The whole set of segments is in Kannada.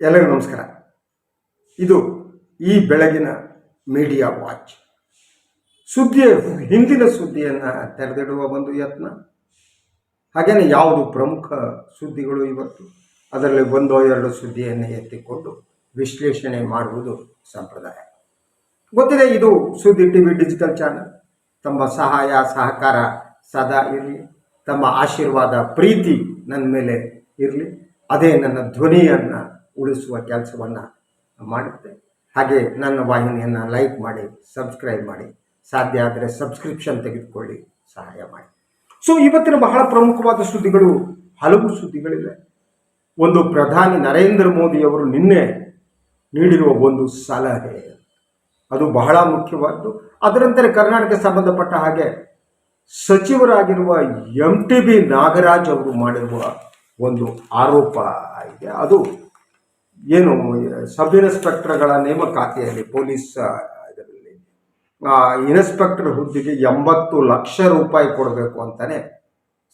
ಎಲ್ಲರಿಗೂ ನಮಸ್ಕಾರ. ಇದು ಈ ಬೆಳಗಿನ ಮೀಡಿಯಾ ವಾಚ್. ಹಿಂದಿನ ಸುದ್ದಿಯನ್ನು ತೆರೆದಿಡುವ ಒಂದು ಯತ್ನ. ಹಾಗೆಯೇ ಯಾವುದು ಪ್ರಮುಖ ಸುದ್ದಿಗಳು ಇವತ್ತು, ಅದರಲ್ಲಿ ಒಂದೋ ಎರಡು ಸುದ್ದಿಯನ್ನು ಎತ್ತಿಕೊಂಡು ವಿಶ್ಲೇಷಣೆ ಮಾಡುವುದು ಸಂಪ್ರದಾಯ. ಗೊತ್ತಿದೆ, ಇದು ಸುದ್ದಿ ಟಿವಿ ಡಿಜಿಟಲ್ ಚಾನಲ್. ತಮ್ಮ ಸಹಾಯ ಸಹಕಾರ ಸದಾ ಇರಲಿ, ತಮ್ಮ ಆಶೀರ್ವಾದ ಪ್ರೀತಿ ನನ್ನ ಮೇಲೆ ಇರಲಿ. ಅದೇ ನನ್ನ ಧ್ವನಿಯನ್ನು ಉಳಿಸುವ ಕೆಲಸವನ್ನು ಮಾಡುತ್ತೆ. ಹಾಗೆ ನನ್ನ ವಾಹಿನಿಯನ್ನು ಲೈಕ್ ಮಾಡಿ, ಸಬ್ಸ್ಕ್ರೈಬ್ ಮಾಡಿ, ಸಾಧ್ಯ ಆದರೆ ಸಬ್ಸ್ಕ್ರಿಪ್ಷನ್ ತೆಗೆದುಕೊಳ್ಳಿ, ಸಹಾಯ ಮಾಡಿ. ಸೊ ಇವತ್ತಿನ ಬಹಳ ಪ್ರಮುಖವಾದ ಸುದ್ದಿಗಳು, ಹಲವು ಸುದ್ದಿಗಳಿವೆ. ಒಂದು, ಪ್ರಧಾನಿ ನರೇಂದ್ರ ಮೋದಿಯವರು ನಿನ್ನೆ ನೀಡಿರುವ ಒಂದು ಸಲಹೆ, ಅದು ಬಹಳ ಮುಖ್ಯವಾದ್ದು. ಅದರಂತೆ ಕರ್ನಾಟಕಕ್ಕೆ ಸಂಬಂಧಪಟ್ಟ ಹಾಗೆ ಸಚಿವರಾಗಿರುವ MTB ನಾಗರಾಜ್ ಅವರು ಮಾಡಿರುವ ಒಂದು ಆರೋಪ ಇದೆ. ಅದು ಏನು, ಸಬ್ ಇನ್ಸ್ಪೆಕ್ಟರ್ಗಳ ನೇಮಕಾತಿಯಲ್ಲಿ ಪೊಲೀಸ್ ಇದರಲ್ಲಿ ಇನ್ಸ್ಪೆಕ್ಟರ್ ಹುದ್ದೆಗೆ 80 ಲಕ್ಷ ರೂಪಾಯಿ ಕೊಡಬೇಕು ಅಂತಾನೆ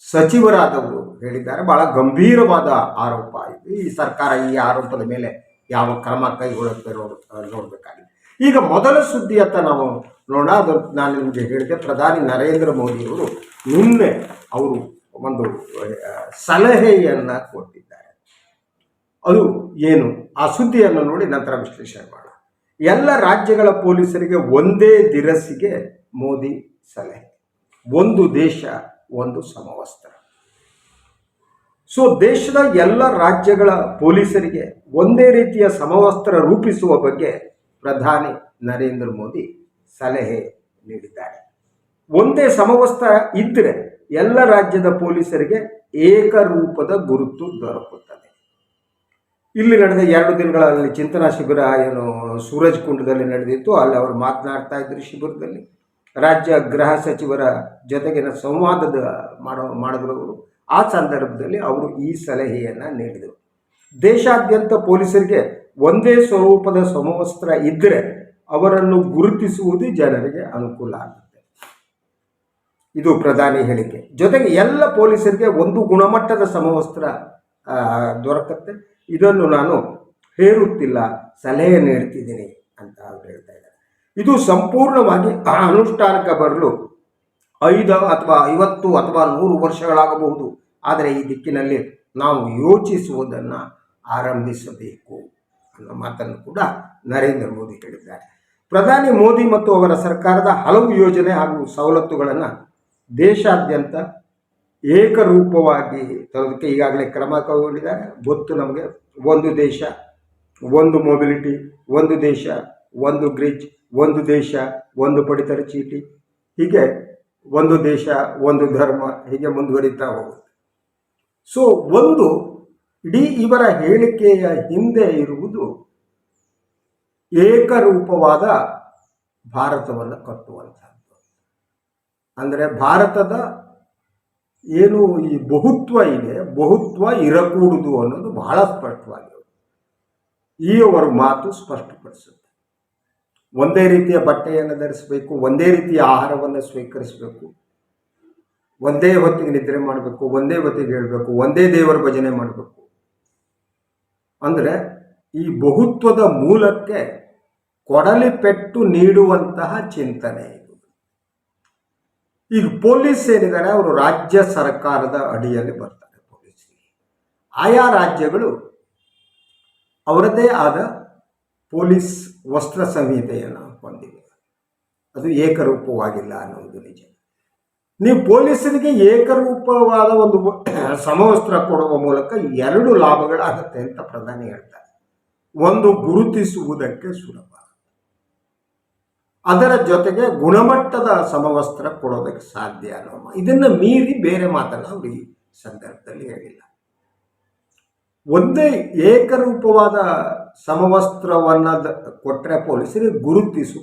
ಸಚಿವರಾದವರು ಹೇಳಿದ್ದಾರೆ. ಬಹಳ ಗಂಭೀರವಾದ ಆರೋಪ ಇದು. ಈ ಸರ್ಕಾರ ಈ ಆರೋಪದ ಮೇಲೆ ಯಾವ ಕ್ರಮ ಕೈಗೊಳ್ಳುತ್ತೆ ನೋಡಬೇಕಾಗಿದೆ. ಈಗ ಮೊದಲ ಸುದ್ದಿ ಅಂತ ನಾವು ನೋಡೋಣ. ಅದು ನಾನು ನಿಮಗೆ ಹೇಳಿದೆ, ಪ್ರಧಾನಿ ನರೇಂದ್ರ ಮೋದಿಯವರು ನಿನ್ನೆ ಅವರು ಒಂದು ಸಲಹೆಯನ್ನು ಕೊಟ್ಟಿದ್ದಾರೆ. ಅದು ಏನು, ಆ ಸುದ್ದಿಯನ್ನು ನೋಡಿ ನಂತರ ವಿಶ್ಲೇಷಣೆ ಮಾಡೋಣ. ಎಲ್ಲ ರಾಜ್ಯಗಳ ಪೊಲೀಸರಿಗೆ ಒಂದೇ ದಿರಸಿಗೆ ಮೋದಿ ಸಲಹೆ. ಒಂದು ದೇಶ ಒಂದು ಸಮವಸ್ತ್ರ. ಸೊ ದೇಶದ ಎಲ್ಲ ರಾಜ್ಯಗಳ ಪೊಲೀಸರಿಗೆ ಒಂದೇ ರೀತಿಯ ಸಮವಸ್ತ್ರ ರೂಪಿಸುವ ಬಗ್ಗೆ ಪ್ರಧಾನಿ ನರೇಂದ್ರ ಮೋದಿ ಸಲಹೆ ನೀಡಿದ್ದಾರೆ. ಒಂದೇ ಸಮವಸ್ತ್ರ ಇದ್ದರೆ ಎಲ್ಲ ರಾಜ್ಯದ ಪೊಲೀಸರಿಗೆ ಏಕರೂಪದ ಗುರುತು ದೊರಕುತ್ತದೆ. ಇಲ್ಲಿ ನಡೆದ 2 ದಿನಗಳಲ್ಲಿ ಚಿಂತನಾ ಶಿಬಿರ ಏನು ಸೂರಜ್ ಕುಂಡದಲ್ಲಿ ನಡೆದಿತ್ತು. ಅಲ್ಲಿ ಅವರು ಮಾತನಾಡ್ತಾ ಇದ್ರು. ಶಿಬಿರದಲ್ಲಿ ರಾಜ್ಯ ಗೃಹ ಸಚಿವರ ಜೊತೆಗಿನ ಸಂವಾದದ ಮಾಡಿದ್ರು ಅವರು. ಆ ಸಂದರ್ಭದಲ್ಲಿ ಅವರು ಈ ಸಲಹೆಯನ್ನು ನೀಡಿದರು. ದೇಶಾದ್ಯಂತ ಪೊಲೀಸರಿಗೆ ಒಂದೇ ಸ್ವರೂಪದ ಸಮವಸ್ತ್ರ ಇದ್ದರೆ ಅವರನ್ನು ಗುರುತಿಸುವುದು ಜನರಿಗೆ ಅನುಕೂಲ ಆಗುತ್ತೆ. ಇದು ಪ್ರಧಾನಿ ಹೇಳಿಕೆ. ಜೊತೆಗೆ ಎಲ್ಲ ಪೊಲೀಸರಿಗೆ ಒಂದು ಗುಣಮಟ್ಟದ ಸಮವಸ್ತ್ರ ದೊರಕುತ್ತೆ. ಇದನ್ನು ನಾನು ಹೇರುತ್ತಿಲ್ಲ, ಸಲಹೆ ನೀಡ್ತಿದ್ದೀನಿ ಅಂತ ಅವರು ಹೇಳ್ತಾ ಇದ್ದಾರೆ. ಇದು ಸಂಪೂರ್ಣವಾಗಿ ಅನುಷ್ಠಾನಕ್ಕೆ ಬರಲು 5 ಅಥವಾ 50 ಅಥವಾ 100 ವರ್ಷಗಳಾಗಬಹುದು. ಆದರೆ ಈ ದಿಕ್ಕಿನಲ್ಲಿ ನಾವು ಯೋಚಿಸುವುದನ್ನು ಆರಂಭಿಸಬೇಕು ಅನ್ನೋ ಮಾತನ್ನು ಕೂಡ ನರೇಂದ್ರ ಮೋದಿ ಹೇಳಿದ್ದಾರೆ. ಪ್ರಧಾನಿ ಮೋದಿ ಮತ್ತು ಅವರ ಸರ್ಕಾರದ ಹಲವು ಯೋಜನೆ ಹಾಗೂ ಸವಲತ್ತುಗಳನ್ನು ದೇಶಾದ್ಯಂತ ಏಕರೂಪವಾಗಿ ತರೋದಕ್ಕೆ ಈಗಾಗಲೇ ಕ್ರಮ ಕೈಗೊಂಡಿದ್ದಾರೆ. ಗೊತ್ತು ನಮಗೆ. ಒಂದು ದೇಶ ಒಂದು ಮೊಬಿಲಿಟಿ, ಒಂದು ದೇಶ ಒಂದು ಬ್ರಿಡ್ಜ್, ಒಂದು ದೇಶ ಒಂದು ಪಡಿತರ ಚೀಟಿ, ಹೀಗೆ ಒಂದು ದೇಶ ಒಂದು ಧರ್ಮ, ಹೀಗೆ ಮುಂದುವರಿತಾ ಹೋಗುತ್ತೆ. ಸೊ ಒಂದು ಇಡೀ ಇವರ ಹೇಳಿಕೆಯ ಹಿಂದೆ ಇರುವುದು ಏಕರೂಪವಾದ ಭಾರತವನ್ನು ಕಟ್ಟುವಂಥದ್ದು. ಅಂದರೆ ಭಾರತದ ಏನು ಈ ಬಹುತ್ವ ಇದೆ, ಬಹುತ್ವ ಇರಕೂಡುದು ಅನ್ನೋದು ಬಹಳ ಸ್ಪಷ್ಟವಾಗಿದೆ. ಈ ಅವರ ಮಾತು ಸ್ಪಷ್ಟಪಡಿಸುತ್ತೆ. ಒಂದೇ ರೀತಿಯ ಬಟ್ಟೆಯನ್ನು ಧರಿಸಬೇಕು, ಒಂದೇ ರೀತಿಯ ಆಹಾರವನ್ನು ಸ್ವೀಕರಿಸಬೇಕು, ಒಂದೇ ಹೊತ್ತಿಗೆ ನಿದ್ರೆ ಮಾಡಬೇಕು, ಒಂದೇ ಹೊತ್ತಿಗೆ ಹೇಳಬೇಕು, ಒಂದೇ ದೇವರ ಭಜನೆ ಮಾಡಬೇಕು. ಅಂದರೆ ಈ ಬಹುತ್ವದ ಮೂಲಕ್ಕೆ ಕೊಡಲಿ ಪೆಟ್ಟು ನೀಡುವಂತಹ ಚಿಂತನೆ ಇದು. ಈಗ ಪೊಲೀಸ್ ಏನಿದ್ದಾರೆ ಅವರು ರಾಜ್ಯ ಸರ್ಕಾರದ ಅಡಿಯಲ್ಲಿ ಬರ್ತಾರೆ. ಪೊಲೀಸರಿಗೆ ಆಯಾ ರಾಜ್ಯಗಳು ಅವರದೇ ಆದ ಪೊಲೀಸ್ ವಸ್ತ್ರ ಸಂಹಿತೆಯನ್ನು ಹೊಂದಿವೆ. ಅದು ಏಕರೂಪವಾಗಿಲ್ಲ ಅನ್ನೋದು ನಿಜ. ನೀವು ಪೊಲೀಸರಿಗೆ ಏಕರೂಪವಾದ ಒಂದು ಸಮವಸ್ತ್ರ ಕೊಡುವ ಮೂಲಕ 2 ಲಾಭಗಳಾಗುತ್ತೆ ಅಂತ ಪ್ರಧಾನಿ ಹೇಳ್ತಾರೆ. ಒಂದು, ಗುರುತಿಸುವುದಕ್ಕೆ ಸುಲಭ. ಅದರ ಜೊತೆಗೆ ಗುಣಮಟ್ಟದ ಸಮವಸ್ತ್ರ ಕೊಡೋದಕ್ಕೆ ಸಾಧ್ಯ ಅನ್ನೋ ಇದನ್ನು ಮೀರಿ ಬೇರೆ ಮಾತನ್ನು ಅವರು ಈ ಸಂದರ್ಭದಲ್ಲಿ ಹೇಳಿಲ್ಲ. ಒಂದೇ ಏಕರೂಪವಾದ ಸಮವಸ್ತ್ರವನ್ನು ಕೊಟ್ಟರೆ ಪೊಲೀಸರಿಗೆ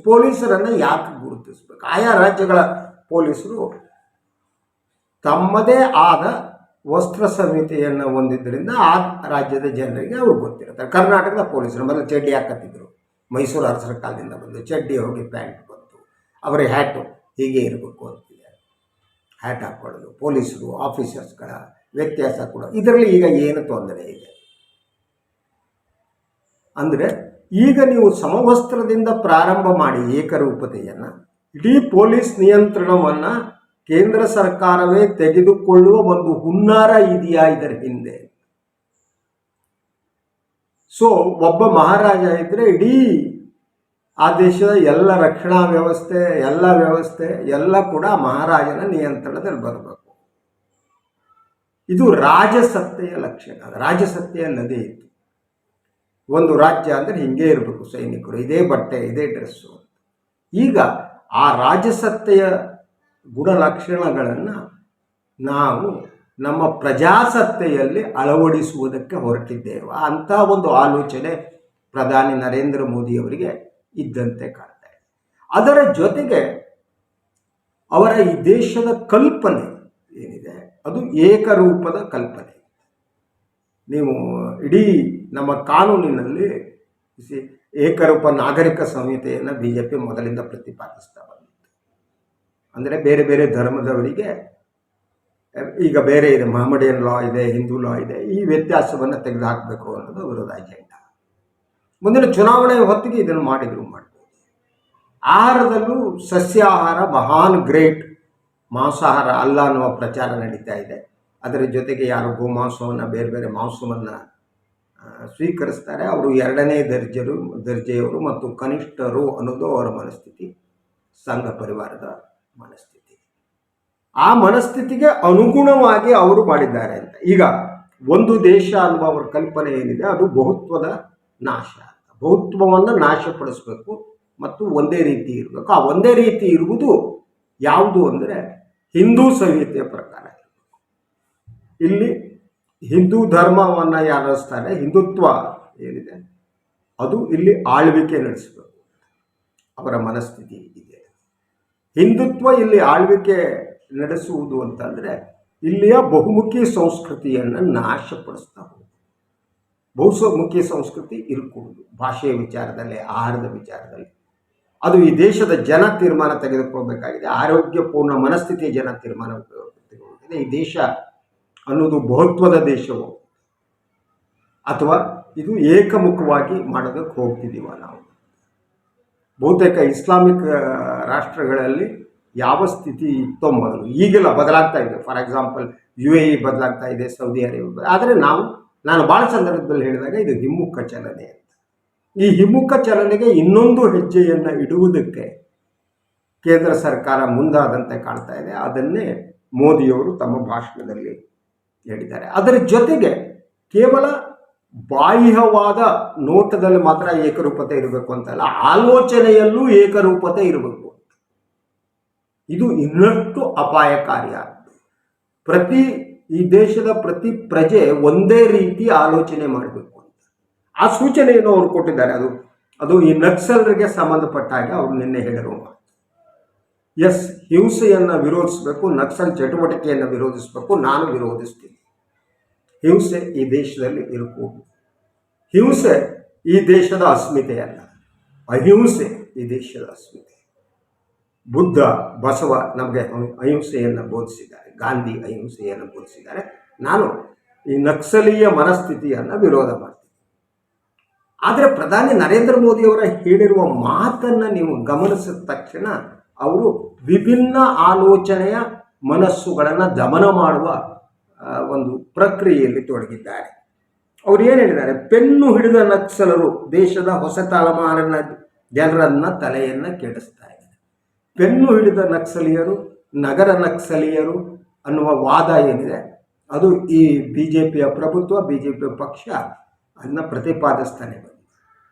ಪೊಲೀಸರನ್ನು ಯಾಕೆ ಗುರುತಿಸಬೇಕು? ಆಯಾ ರಾಜ್ಯಗಳ ಪೊಲೀಸರು ತಮ್ಮದೇ ಆದ ವಸ್ತ್ರ ಸಂಹಿತೆಯನ್ನು ಹೊಂದಿದ್ದರಿಂದ ಆ ರಾಜ್ಯದ ಜನರಿಗೆ ಅವ್ರು ಗೊತ್ತಿರುತ್ತೆ. ಕರ್ನಾಟಕದ ಪೊಲೀಸರು ಮೊದಲು ಚಡ್ಡಿ ಹಾಕತ್ತಿದ್ರು. ಮೈಸೂರು ಅರಸರ ಕಾಲದಿಂದ ಬಂದು ಚಡ್ಡಿ ಹೋಗಿ ಪ್ಯಾಂಟ್ ಬಂತು. ಅವರ ಹ್ಯಾಟು ಹೀಗೆ ಇರಬೇಕು ಅಂತಿದೆ, ಹ್ಯಾಟ್ ಹಾಕ್ಕೊಳ್ಳೋದು. ಪೊಲೀಸರು ಆಫೀಸರ್ಸ್ಗಳ ವ್ಯತ್ಯಾಸ ಕೂಡ ಇದರಲ್ಲಿ ಈಗ ಏನು ತೊಂದರೆ ಇದೆ? ಅಂದರೆ ಈಗ ನೀವು ಸಮವಸ್ತ್ರದಿಂದ ಪ್ರಾರಂಭ ಮಾಡಿ ಏಕರೂಪತೆಯನ್ನು, ಇಡೀ ಪೊಲೀಸ್ ನಿಯಂತ್ರಣವನ್ನು ಕೇಂದ್ರ ಸರ್ಕಾರವೇ ತೆಗೆದುಕೊಳ್ಳುವ ಒಂದು ಹುನ್ನಾರ ಇದೆಯಾ ಇದರ ಹಿಂದೆ? ಸೊ ಒಬ್ಬ ಮಹಾರಾಜ ಇದ್ದರೆ ಇಡೀ ಆ ದೇಶದ ಎಲ್ಲ ರಕ್ಷಣಾ ವ್ಯವಸ್ಥೆ ಎಲ್ಲ ಕೂಡ ಮಹಾರಾಜನ ನಿಯಂತ್ರಣದಲ್ಲಿ ಬರಬೇಕು. ಇದು ರಾಜಸತ್ತೆಯ ಲಕ್ಷಣ. ರಾಜಸತ್ತೆ ಅಲ್ಲದೇ ಇತ್ತು. ಒಂದು ರಾಜ್ಯ ಅಂದರೆ ಹಿಂಗೆ ಇರಬೇಕು, ಸೈನಿಕರು ಇದೇ ಬಟ್ಟೆ ಇದೇ ಡ್ರೆಸ್ಸು. ಈಗ ಆ ರಾಜಸತ್ತೆಯ ಗುಣಲಕ್ಷಣಗಳನ್ನು ನಾವು ನಮ್ಮ ಪ್ರಜಾಸತ್ತೆಯಲ್ಲಿ ಅಳವಡಿಸುವುದಕ್ಕೆ ಹೊರಟಿದ್ದೇವೆ ಅಂತ ಒಂದು ಆಲೋಚನೆ ಪ್ರಧಾನಿ ನರೇಂದ್ರ ಮೋದಿಯವರಿಗೆ ಇದ್ದಂತೆ ಕಾಣ್ತಾ ಇದೆ. ಅದರ ಜೊತೆಗೆ ಅವರ ಈ ದೇಶದ ಕಲ್ಪನೆ ಏನಿದೆ ಅದು ಏಕರೂಪದ ಕಲ್ಪನೆ. ನೀವು ಇಡೀ ನಮ್ಮ ಕಾನೂನಿನಲ್ಲಿ ಏಕರೂಪ ನಾಗರಿಕ ಸಂಹಿತೆಯನ್ನು BJP ಮೊದಲಿಂದ ಪ್ರತಿಪಾದಿಸ್ತಾ ಬಂದಿತ್ತು. ಅಂದರೆ ಬೇರೆ ಬೇರೆ ಧರ್ಮದವರಿಗೆ ಈಗ ಬೇರೆ ಇದೆ, ಮಹಮ್ಮಡಿಯನ್ ಲಾ ಇದೆ, ಹಿಂದೂ ಲಾ ಇದೆ, ಈ ವ್ಯತ್ಯಾಸವನ್ನು ತೆಗೆದುಹಾಕಬೇಕು ಅನ್ನೋದು ಅವರದ ಅಜೆಂಡಾ. ಮುಂದಿನ ಚುನಾವಣೆ ಹೊತ್ತಿಗೆ ಇದನ್ನು ಮಾಡ್ಬೋದು. ಆಹಾರದಲ್ಲೂ ಸಸ್ಯಾಹಾರ ಮಹಾನ್ ಗ್ರೇಟ್, ಮಾಂಸಾಹಾರ ಅಲ್ಲ ಅನ್ನುವ ಪ್ರಚಾರ ನಡೀತಾ ಇದೆ. ಅದರ ಜೊತೆಗೆ ಯಾರು ಗೋಮಾಂಸವನ್ನು ಬೇರೆ ಬೇರೆ ಮಾಂಸವನ್ನು ಸ್ವೀಕರಿಸ್ತಾರೆ ಅವರು ಎರಡನೇ ದರ್ಜೆಯವರು ಮತ್ತು ಕನಿಷ್ಠರು ಅನ್ನೋದು ಅವರ ಮನಸ್ಥಿತಿ, ಸಂಘ ಪರಿವಾರದ ಮನಸ್ಥಿತಿ. ಆ ಮನಸ್ಥಿತಿಗೆ ಅನುಗುಣವಾಗಿ ಅವರು ಮಾಡಿದ್ದಾರೆ ಅಂತ. ಈಗ ಒಂದು ದೇಶ ಅನ್ನುವ ಅವರ ಕಲ್ಪನೆ ಏನಿದೆ ಅದು ಬಹುತ್ವದ ನಾಶ. ಬಹುತ್ವವನ್ನು ನಾಶಪಡಿಸಬೇಕು ಮತ್ತು ಒಂದೇ ರೀತಿ ಇರಬೇಕು. ಆ ಒಂದೇ ರೀತಿ ಇರುವುದು ಯಾವುದು ಅಂದರೆ ಹಿಂದೂ ಸಂಹಿತೆಯ ಪ್ರಕಾರ. ಇಲ್ಲಿ ಹಿಂದೂ ಧರ್ಮವನ್ನು ಯಾರು ನಡೆಸ್ತಾರೆ, ಹಿಂದುತ್ವ ಏನಿದೆ ಅದು ಇಲ್ಲಿ ಆಳ್ವಿಕೆ ನಡೆಸಬೇಕು, ಅವರ ಮನಸ್ಥಿತಿ ಇದೆ. ಹಿಂದುತ್ವ ಇಲ್ಲಿ ಆಳ್ವಿಕೆ ನಡೆಸುವುದು ಅಂತಂದರೆ ಇಲ್ಲಿಯ ಬಹುಮುಖಿ ಸಂಸ್ಕೃತಿಯನ್ನು ನಾಶಪಡಿಸ್ತಾ ಹೋಗುದು. ಬಹುಮುಖಿ ಸಂಸ್ಕೃತಿ ಇರಕೂಡುದು. ಭಾಷೆಯ ವಿಚಾರದಲ್ಲಿ, ಆಹಾರದ ವಿಚಾರದಲ್ಲಿ ಅದು ಈ ದೇಶದ ಜನ ತೀರ್ಮಾನ ತೆಗೆದುಕೊಳ್ಬೇಕಾಗಿದೆ. ಆರೋಗ್ಯಪೂರ್ಣ ಮನಸ್ಥಿತಿಯ ಜನ ತೀರ್ಮಾನ ತೆಗೆದುಕೊಳ್ಳಬೇಕಿದೆ. ಈ ದೇಶ ಅನ್ನೋದು ಬಹುತ್ವದ ದೇಶವು ಅಥವಾ ಇದು ಏಕಮುಖವಾಗಿ ಮಾಡೋದಕ್ಕೆ ಹೋಗ್ತಿದ್ದೀವ ನಾವು. ಬಹುತೇಕ ಇಸ್ಲಾಮಿಕ್ ರಾಷ್ಟ್ರಗಳಲ್ಲಿ ಯಾವ ಸ್ಥಿತಿ ಇತ್ತೋ ಮೊದಲು, ಈಗೆಲ್ಲ ಬದಲಾಗ್ತಾ ಇದೆ. ಫಾರ್ ಎಕ್ಸಾಂಪಲ್ UAE ಬದಲಾಗ್ತಾ ಇದೆ, ಸೌದಿ ಅರೇಬಿಯಾ. ಆದರೆ ನಾನು ಭಾಳ ಸಂದರ್ಭದಲ್ಲಿ ಹೇಳಿದಾಗ ಇದು ಹಿಮ್ಮುಖ ಚಲನೆ ಅಂತ. ಈ ಹಿಮ್ಮುಖ ಚಲನೆಗೆ ಇನ್ನೊಂದು ಹೆಜ್ಜೆಯನ್ನು ಇಡುವುದಕ್ಕೆ ಕೇಂದ್ರ ಸರ್ಕಾರ ಮುಂದಾದಂತೆ ಕಾಣ್ತಾ ಇದೆ. ಅದನ್ನೇ ಮೋದಿಯವರು ತಮ್ಮ ಭಾಷಣದಲ್ಲಿ ಹೇಳಿದ್ದಾರೆ. ಅದರ ಜೊತೆಗೆ ಕೇವಲ ಬಾಹ್ಯವಾದ ನೋಟದಲ್ಲಿ ಮಾತ್ರ ಏಕರೂಪತೆ ಇರಬೇಕು ಅಂತಲ್ಲ, ಆಲೋಚನೆಯಲ್ಲೂ ಏಕರೂಪತೆ ಇರಬೇಕು. ಇದು ಇನ್ನಷ್ಟು ಅಪಾಯಕಾರಿಯಾಗಿದೆ. ಈ ದೇಶದ ಪ್ರತಿ ಪ್ರಜೆ ಒಂದೇ ರೀತಿ ಆಲೋಚನೆ ಮಾಡಬೇಕು ಅಂತ ಆ ಸೂಚನೆಯನ್ನು ಅವರು ಕೊಟ್ಟಿದ್ದಾರೆ. ಅದು ಈ ನಕ್ಸಲರಿಗೆ ಸಂಬಂಧಪಟ್ಟ ಹಾಗೆ ಅವರು ನಿನ್ನೆ ಹೇಳಿರುವ ಮಾತು. ಎಸ್, ಹಿಂಸೆಯನ್ನು ವಿರೋಧಿಸಬೇಕು, ನಕ್ಸಲ್ ಚಟುವಟಿಕೆಯನ್ನು ವಿರೋಧಿಸಬೇಕು. ನಾನು ವಿರೋಧಿಸ್ತೀನಿ. ಹಿಂಸೆ ಈ ದೇಶದಲ್ಲಿ ಇರಕೂಡದು. ಹಿಂಸೆ ಈ ದೇಶದ ಅಸ್ಮಿತೆಯಲ್ಲ, ಅಹಿಂಸೆ ಈ ದೇಶದ ಅಸ್ಮಿತೆ. ಬುದ್ಧ, ಬಸವ ನಮಗೆ ಅಹಿಂಸೆಯನ್ನು ಬೋಧಿಸಿದ್ದಾರೆ, ಗಾಂಧಿ ಅಹಿಂಸೆಯನ್ನು ಬೋಧಿಸಿದ್ದಾರೆ. ನಾನು ಈ ನಕ್ಸಲೀಯ ಮನಸ್ಥಿತಿಯನ್ನು ವಿರೋಧ ಮಾಡ್ತೀನಿ. ಆದರೆ ಪ್ರಧಾನಿ ನರೇಂದ್ರ ಮೋದಿಯವರ ಹೇಳಿರುವ ಮಾತನ್ನು ನೀವು ಗಮನಿಸಿದ ತಕ್ಷಣ ಅವರು ವಿಭಿನ್ನ ಆಲೋಚನೆಯ ಮನಸ್ಸುಗಳನ್ನು ದಮನ ಮಾಡುವ ಒಂದು ಪ್ರಕ್ರಿಯೆಯಲ್ಲಿ ತೊಡಗಿದ್ದಾರೆ. ಅವರು ಏನು ಹೇಳಿದ್ದಾರೆ? ಪೆನ್ನು ಹಿಡಿದ ನಕ್ಸಲರು ದೇಶದ ಹೊಸ ತಲೆಮಾರಿನ ಜನರನ್ನ ತಲೆಯನ್ನು ಕೆಡಿಸ್ತಾ ಇದ್ದಾರೆ. ಪೆನ್ನು ಹಿಡಿದ ನಕ್ಸಲೀಯರು, ನಗರ ನಕ್ಸಲೀಯರು ಅನ್ನುವ ವಾದ ಏನಿದೆ ಅದು ಈ BJPಯ ಪ್ರಭುತ್ವ, BJP ಪಕ್ಷ ಅದನ್ನು ಪ್ರತಿಪಾದಿಸ್ತಾನೆ ಬಂದಿದೆ.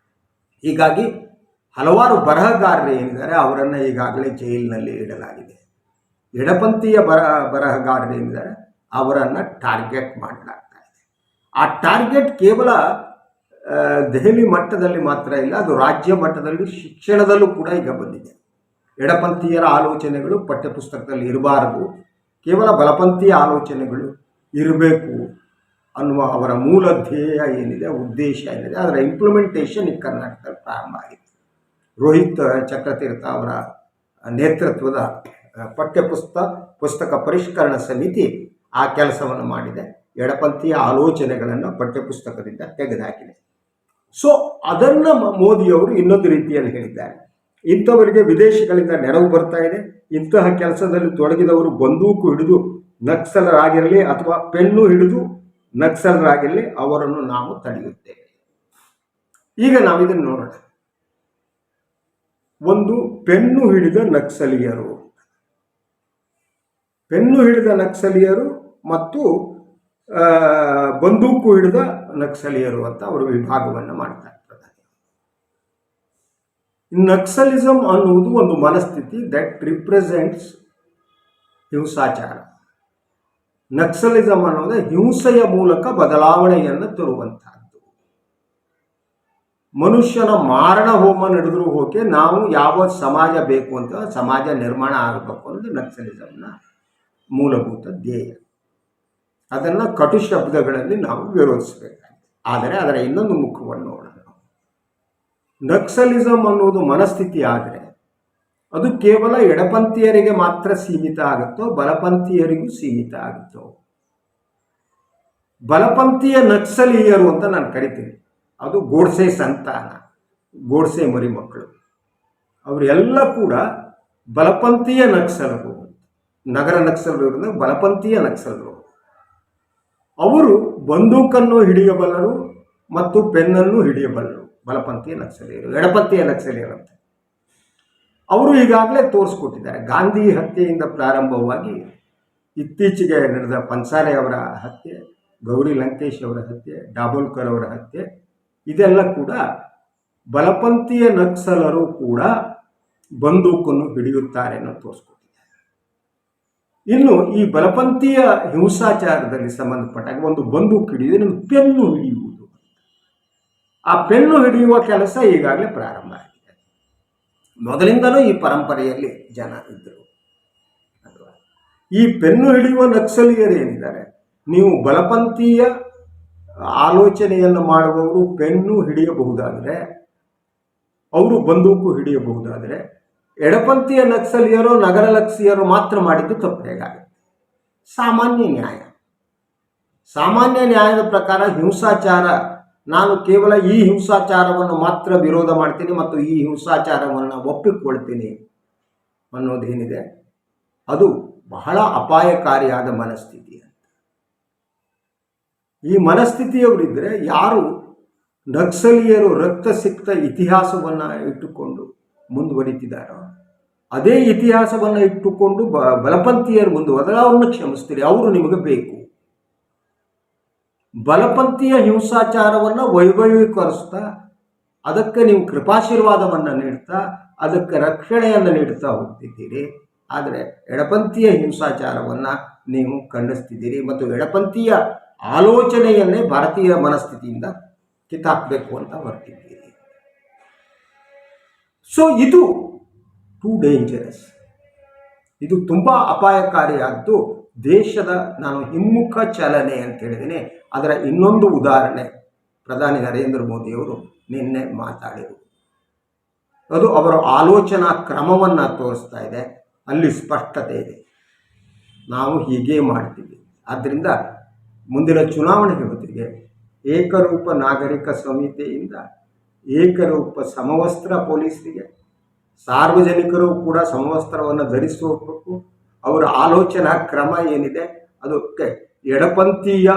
ಹೀಗಾಗಿ ಹಲವಾರು ಬರಹಗಾರರು ಏನಿದ್ದಾರೆ ಅವರನ್ನು ಈಗಾಗಲೇ ಜೈಲಿನಲ್ಲಿ ಇಡಲಾಗಿದೆ. ಎಡಪಂಥೀಯ ಬರಹಗಾರರು ಏನಿದ್ದಾರೆ ಅವರನ್ನು ಟಾರ್ಗೆಟ್ ಮಾಡಲಾಗ್ತಾ ಇದೆ. ಆ ಟಾರ್ಗೆಟ್ ಕೇವಲ ದೆಹಲಿ ಮಟ್ಟದಲ್ಲಿ ಮಾತ್ರ ಇಲ್ಲ, ಅದು ರಾಜ್ಯ ಮಟ್ಟದಲ್ಲಿ ಶಿಕ್ಷಣದಲ್ಲೂ ಕೂಡ ಈಗ ಬಂದಿದೆ. ಎಡಪಂಥೀಯರ ಆಲೋಚನೆಗಳು ಪಠ್ಯಪುಸ್ತಕದಲ್ಲಿ ಇರಬಾರದು, ಕೇವಲ ಬಲಪಂಥೀಯ ಆಲೋಚನೆಗಳು ಇರಬೇಕು ಅನ್ನುವ ಅವರ ಮೂಲ ಧ್ಯೇಯ ಏನಿದೆ, ಉದ್ದೇಶ ಏನಿದೆ, ಅದರ ಇಂಪ್ಲಿಮೆಂಟೇಷನ್ ಈ ಕರ್ನಾಟಕದಲ್ಲಿ ಪ್ರಾರಂಭ ಆಗಿದೆ. ರೋಹಿತ್ ಚಕ್ರತೀರ್ಥ ಅವರ ನೇತೃತ್ವದ ಪುಸ್ತಕ ಪರಿಷ್ಕರಣ ಸಮಿತಿ ಆ ಕೆಲಸವನ್ನು ಮಾಡಿದೆ. ಎಡಪಂಥೀಯ ಆಲೋಚನೆಗಳನ್ನು ಪಠ್ಯಪುಸ್ತಕದಿಂದ ತೆಗೆದುಹಾಕಿದೆ. ಸೊ ಅದನ್ನು ಮೋದಿಯವರು ಇನ್ನೊಂದು ರೀತಿಯಲ್ಲಿ ಹೇಳಿದ್ದಾರೆ. ಇಂಥವರಿಗೆ ವಿದೇಶಗಳಿಂದ ನೆರವು ಬರ್ತಾ ಇದೆ, ಇಂತಹ ಕೆಲಸದಲ್ಲಿ ತೊಡಗಿದವರು ಬಂದೂಕು ಹಿಡಿದು ನಕ್ಸಲರಾಗಿರಲಿ ಅಥವಾ ಪೆನ್ನು ಹಿಡಿದು ನಕ್ಸಲರಾಗಿರಲಿ ಅವರನ್ನು ನಾವು ತಡೆಯುತ್ತೇವೆ. ಈಗ ನಾವಿದನ್ನು ನೋಡೋಣ. ಒಂದು ಪೆನ್ನು ಹಿಡಿದ ನಕ್ಸಲೀಯರು, ಪೆನ್ನು ಹಿಡಿದ ನಕ್ಸಲೀಯರು ಮತ್ತು ಬಂದೂಕು ಹಿಡಿದ ನಕ್ಸಲೀಯರು ಅಂತ ಅವರು ವಿಭಾಗವನ್ನು ಮಾಡ್ತಾರೆ. ನಕ್ಸಲಿಸಮ್ ಅನ್ನುವುದು ಒಂದು ಮನಸ್ಥಿತಿ ದಟ್ ರಿಪ್ರೆಸೆಂಟ್ಸ್ ಹಿಂಸಾಚಾರ. ನಕ್ಸಲಿಸಮ್ ಅನ್ನೋದು ಹಿಂಸೆಯ ಮೂಲಕ ಬದಲಾವಣೆಯನ್ನು ತರುವಂತಹದ್ದು. ಮನುಷ್ಯನ ಮಾರಣ ಹೋಮ ನಡೆದರೂ ಹೋಗಿ ನಾವು ಯಾವ ಸಮಾಜ ಬೇಕು ಅಂತ ಸಮಾಜ ನಿರ್ಮಾಣ ಆಗಬೇಕು ಅನ್ನೋದು ನಕ್ಸಲಿಸಮ್ನ ಮೂಲಭೂತ ಧ್ಯೇಯ. ಅದನ್ನು ಕಟು ಶಬ್ದಗಳಲ್ಲಿ ನಾವು ವಿರೋಧಿಸಬೇಕಾಗಿದೆ. ಆದರೆ ಅದರ ಇನ್ನೊಂದು ಮುಖವನ್ನು ನೋಡೋಣ. ನಕ್ಸಲಿಸಮ್ ಅನ್ನೋದು ಮನಸ್ಥಿತಿ ಆದರೆ ಅದು ಕೇವಲ ಎಡಪಂಥೀಯರಿಗೆ ಮಾತ್ರ ಸೀಮಿತ ಆಗುತ್ತೋ ಬಲಪಂಥೀಯರಿಗೂ ಸೀಮಿತ ಆಗುತ್ತೋ? ಬಲಪಂಥೀಯ ನಕ್ಸಲೀಯರು ಅಂತ ನಾನು ಕರಿತೀನಿ. ಅದು ಗೋಡ್ಸೆ ಸಂತಾನ, ಗೋಡ್ಸೆ ಮರಿಮಕ್ಕಳು, ಅವರೆಲ್ಲ ಕೂಡ ಬಲಪಂಥೀಯ ನಕ್ಸಲರು. ನಗರ ನಕ್ಸಲರು ಬಲಪಂಥೀಯ ನಕ್ಸಲರು. ಅವರು ಬಂದೂಕನ್ನು ಹಿಡಿಯಬಲ್ಲರು ಮತ್ತು ಪೆನ್ನನ್ನು ಹಿಡಿಯಬಲ್ಲರು. ಬಲಪಂಥೀಯ ನಕ್ಸಲೀಯರು, ಎಡಪಂಥೀಯ ನಕ್ಸಲೀಯರು ಅಂತ ಅವರು ಈಗಾಗಲೇ ತೋರಿಸ್ಕೊಟ್ಟಿದ್ದಾರೆ. ಗಾಂಧಿ ಹತ್ಯೆಯಿಂದ ಪ್ರಾರಂಭವಾಗಿ ಇತ್ತೀಚೆಗೆ ನಡೆದ ಪನ್ಸಾರೆ ಅವರ ಹತ್ಯೆ, ಗೌರಿ ಲಂಕೇಶ್ ಅವರ ಹತ್ಯೆ, ಡಾಬೋಲ್ಕರ್ ಅವರ ಹತ್ಯೆ, ಇದೆಲ್ಲ ಕೂಡ ಬಲಪಂಥೀಯ ನಕ್ಸಲರು ಕೂಡ ಬಂದೂಕನ್ನು ಹಿಡಿಯುತ್ತಾರೆ ಅನ್ನೋ ತೋರಿಸ್ಕೊಟ್ಟಿದ್ದಾರೆ. ಇನ್ನು ಈ ಬಲಪಂಥೀಯ ಹಿಂಸಾಚಾರದಲ್ಲಿ ಸಂಬಂಧಪಟ್ಟಾಗ ಒಂದು ಬಂದೂಕು ಹಿಡಿಯುವುದು, ಇನ್ನೊಂದು ಪೆನ್ನು ಹಿಡಿಯುವುದು. ಆ ಪೆನ್ನು ಹಿಡಿಯುವ ಕೆಲಸ ಈಗಾಗಲೇ ಪ್ರಾರಂಭ ಆಗಿದೆ. ಮೊದಲಿಂದಲೂ ಈ ಪರಂಪರೆಯಲ್ಲಿ ಜನ ಇದ್ದರು. ಈ ಪೆನ್ನು ಹಿಡಿಯುವ ನಕ್ಸಲೀಯರು ಏನಿದ್ದಾರೆ, ನೀವು ಬಲಪಂಥೀಯ ಆಲೋಚನೆಯನ್ನು ಮಾಡುವವರು ಪೆನ್ನು ಹಿಡಿಯಬಹುದಾದರೆ, ಅವರು ಬಂದೂಕು ಹಿಡಿಯಬಹುದಾದರೆ, ಎಡಪಂಥೀಯ ನಕ್ಸಲೀಯರು ನಗರ ನಕ್ಸಲೀಯರು ಮಾತ್ರ ಮಾಡಿದ್ದು ತಪ್ಪು ಹೇಗಾಗುತ್ತೆ? ಸಾಮಾನ್ಯ ನ್ಯಾಯ. ಸಾಮಾನ್ಯ ನ್ಯಾಯದ ಪ್ರಕಾರ ಹಿಂಸಾಚಾರ, ನಾನು ಕೇವಲ ಈ ಹಿಂಸಾಚಾರವನ್ನು ಮಾತ್ರ ವಿರೋಧ ಮಾಡ್ತೀನಿ ಮತ್ತು ಈ ಹಿಂಸಾಚಾರವನ್ನು ಒಪ್ಪಿಕೊಳ್ತೀನಿ ಅನ್ನೋದೇನಿದೆ ಅದು ಬಹಳ ಅಪಾಯಕಾರಿಯಾದ ಮನಸ್ಥಿತಿ ಅಂತ. ಈ ಮನಸ್ಥಿತಿಯವರಿದ್ದರೆ ಯಾರು ನಕ್ಸಲೀಯರು ರಕ್ತಸಿಕ್ತ ಇತಿಹಾಸವನ್ನು ಇಟ್ಟುಕೊಂಡು ಮುಂದುವರಿತಿದ್ದಾರೋ ಅದೇ ಇತಿಹಾಸವನ್ನು ಇಟ್ಟುಕೊಂಡು ಬಲಪಂಥೀಯರು ಮುಂದುವರೆದರೆ ಅವ್ರನ್ನ ಕ್ಷಮಿಸ್ತೀರಿ, ಅವರು ನಿಮಗೆ ಬೇಕು. ಬಲಪಂಥೀಯ ಹಿಂಸಾಚಾರವನ್ನು ವೈಭವೀಕರಿಸ್ತಾ ಅದಕ್ಕೆ ನೀವು ಕೃಪಾಶೀರ್ವಾದವನ್ನು ನೀಡ್ತಾ ಅದಕ್ಕೆ ರಕ್ಷಣೆಯನ್ನು ನೀಡ್ತಾ ಹೋಗ್ತಿದ್ದೀರಿ. ಆದರೆ ಎಡಪಂಥೀಯ ಹಿಂಸಾಚಾರವನ್ನು ನೀವು ಖಂಡಿಸ್ತಿದ್ದೀರಿ ಮತ್ತು ಎಡಪಂಥೀಯ ಆಲೋಚನೆಯನ್ನೇ ಭಾರತೀಯ ಮನಸ್ಥಿತಿಯಿಂದ ಕಿತ್ತಾಕಬೇಕು ಅಂತ ಹೊರಟಿದ್ದೀರಿ. ಸೊ ಇದು ಟೂ ಡೇಂಜರಸ್. ಇದು ತುಂಬ ಅಪಾಯಕಾರಿಯಾದ್ದು. ದೇಶದ, ನಾನು ಹಿಮ್ಮುಖ ಚಲನೆ ಅಂತ ಹೇಳಿದ್ದೀನಿ, ಅದರ ಇನ್ನೊಂದು ಉದಾಹರಣೆ ಪ್ರಧಾನಿ ನರೇಂದ್ರ ಮೋದಿಯವರು ನಿನ್ನೆ ಮಾತಾಡಿದರು. ಅದು ಅವರ ಆಲೋಚನಾ ಕ್ರಮವನ್ನು ತೋರಿಸ್ತಾ ಇದೆ. ಅಲ್ಲಿ ಸ್ಪಷ್ಟತೆ ಇದೆ, ನಾವು ಹೀಗೆ ಮಾಡ್ತೀವಿ. ಆದ್ದರಿಂದ ಮುಂದಿನ ಚುನಾವಣೆಗೆ ಹೊತ್ತಿಗೆ ಏಕರೂಪ ನಾಗರಿಕ ಸಂಹಿತೆಯಿಂದ ಏಕರೂಪ ಸಮವಸ್ತ್ರ ಪೊಲೀಸರಿಗೆ, ಸಾರ್ವಜನಿಕರು ಕೂಡ ಸಮವಸ್ತ್ರವನ್ನು ಧರಿಸಿ ಹೋಗಬೇಕು. ಅವರ ಆಲೋಚನಾ ಕ್ರಮ ಏನಿದೆ ಅದಕ್ಕೆ ಎಡಪಂಥೀಯ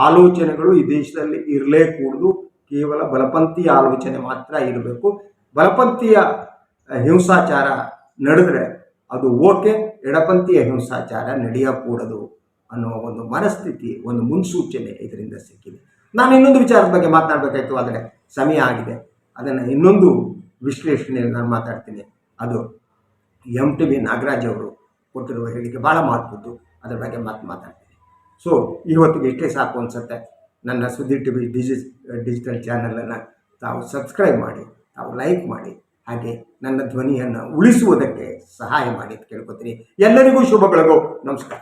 ಆಲೋಚನೆಗಳು ಈ ದೇಶದಲ್ಲಿ ಇರಲೇಕೂಡದು. ಕೇವಲ ಬಲಪಂಥೀಯ ಆಲೋಚನೆ ಮಾತ್ರ ಇರಬೇಕು. ಬಲಪಂಥೀಯ ಹಿಂಸಾಚಾರ ನಡೆದರೆ ಅದು ಓಕೆ, ಎಡಪಂಥೀಯ ಹಿಂಸಾಚಾರ ನಡೆಯಕೂಡದು ಅನ್ನೋ ಒಂದು ಮನಸ್ಥಿತಿ, ಒಂದು ಮುನ್ಸೂಚನೆ ಇದರಿಂದ ಸಿಕ್ಕಿದೆ. ನಾನು ಇನ್ನೊಂದು ವಿಚಾರದ ಬಗ್ಗೆ ಮಾತನಾಡಬೇಕಾಯಿತು, ಆದರೆ ಸಮಯ ಆಗಿದೆ. ಅದನ್ನು ಇನ್ನೊಂದು ವಿಶ್ಲೇಷಣೆಯಲ್ಲಿ ನಾನು ಮಾತಾಡ್ತೀನಿ. ಅದು MTV ನಾಗರಾಜ್ ಅವರು ಕೊಟ್ಟಿರುವ ಹೇಳಿಕೆ ಭಾಳ ಮಹತ್ವದ್ದು, ಅದರ ಬಗ್ಗೆ ಮಾತಾಡ್ತೀನಿ. ಸೊ ಇವತ್ತಿಗೆ ಇಷ್ಟೇ ಸಾಕು ಅನಿಸುತ್ತೆ. ನನ್ನ ಸುದ್ದಿ TV ಡಿಜಿಟಲ್ ಚಾನಲನ್ನು ತಾವು ಸಬ್ಸ್ಕ್ರೈಬ್ ಮಾಡಿ, ತಾವು ಲೈಕ್ ಮಾಡಿ, ಹಾಗೆ ನನ್ನ ಧ್ವನಿಯನ್ನು ಉಳಿಸುವುದಕ್ಕೆ ಸಹಾಯ ಮಾಡಿ ಅಂತ ಕೇಳ್ಕೊತೀನಿ. ಎಲ್ಲರಿಗೂ ಶುಭ ಬೆಳಗು. ನಮಸ್ಕಾರ.